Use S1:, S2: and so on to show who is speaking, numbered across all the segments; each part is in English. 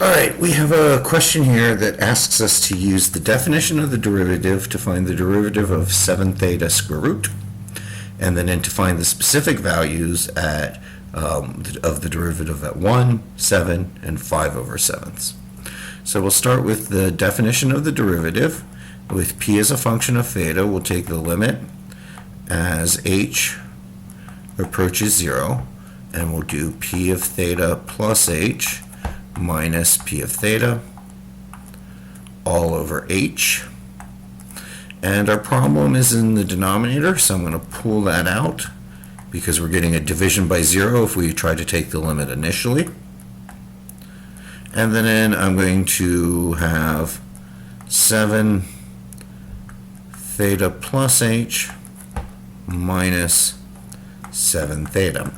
S1: Alright, we have a question here that asks us to use the definition of the derivative to find the derivative of 7 theta square root, and then to find the specific values of the derivative at 1, 7, and 5 over 7ths. So we'll start with the definition of the derivative. With p as a function of theta, we'll take the limit as h approaches 0, and we'll do p of theta plus h minus p of theta all over h. And our problem is in the denominator, so I'm going to pull that out because we're getting a division by 0 if we try to take the limit initially. And then I'm going to have 7 theta plus h minus 7 theta.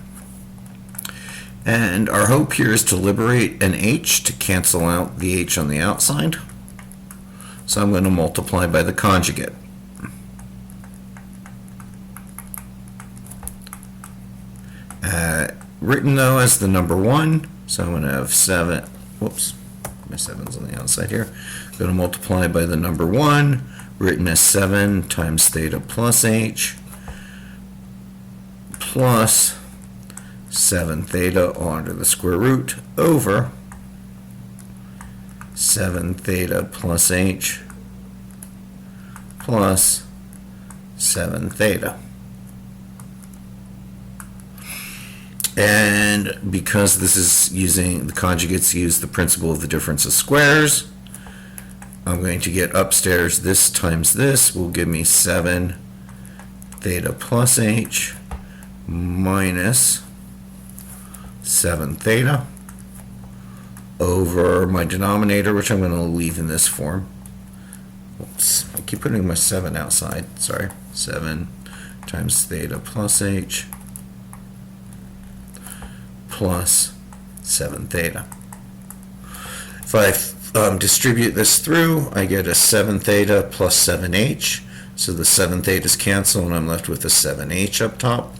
S1: And our hope here is to liberate an h to cancel out the h on the outside. So I'm going to multiply by the conjugate. Written though as the number 1, so I'm going to have 7, whoops, my 7's on the outside here. I'm going to multiply by the number 1, written as 7 times theta plus h plus 7 theta all under the square root over 7 theta plus h plus 7 theta. And because this is using the conjugates use the principle of the difference of squares, I'm going to get upstairs this times this will give me 7 theta plus h minus 7 theta over my denominator, which I'm going to leave in this form. Oops, I keep putting my 7 outside, sorry. 7 times theta plus h plus 7 theta. If I distribute this through, I get a 7 theta plus 7h. So the 7 thetas cancel and I'm left with a 7h up top.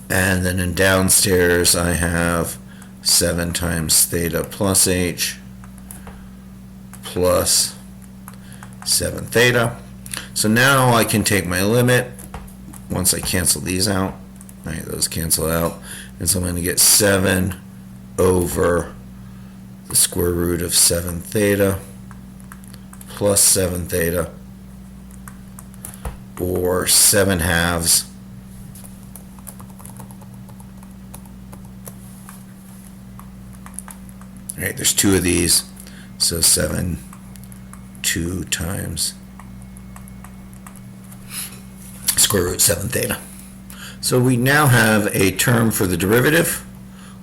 S1: And then in downstairs I have 7 times theta plus h plus 7 theta. So now I can take my limit once I cancel these out. All right, those cancel out. And so I'm going to get 7 over the square root of 7 theta plus 7 theta, or 7 halves All right, there's 2 of these, so 2 times square root 7 theta. So we now have a term for the derivative.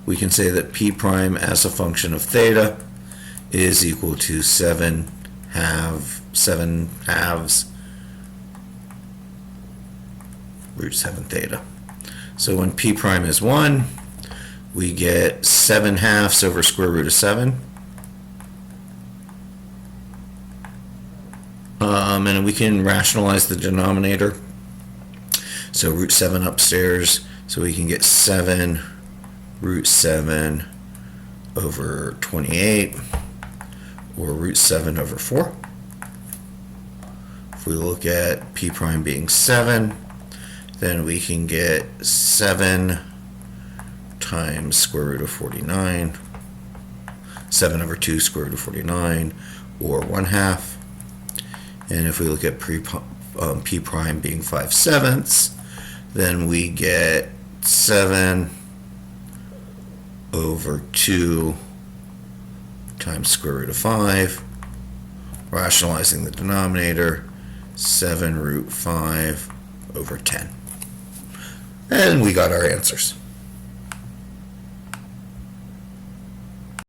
S1: We can say that p prime as a function of theta is equal to 7 halves root 7 theta. So when p prime is 1, we get 7 halves over square root of 7. And we can rationalize the denominator. So root 7 upstairs, so we can get 7 root 7 over 28, or root 7 over 4. If we look at p prime being 7, then we can get 7 times square root of 49, 7 over 2 square root of 49, or 1/2. And if we look at p prime being 5/7, then we get 7 over 2 times square root of 5, rationalizing the denominator, 7 root 5 over 10. And we got our answers.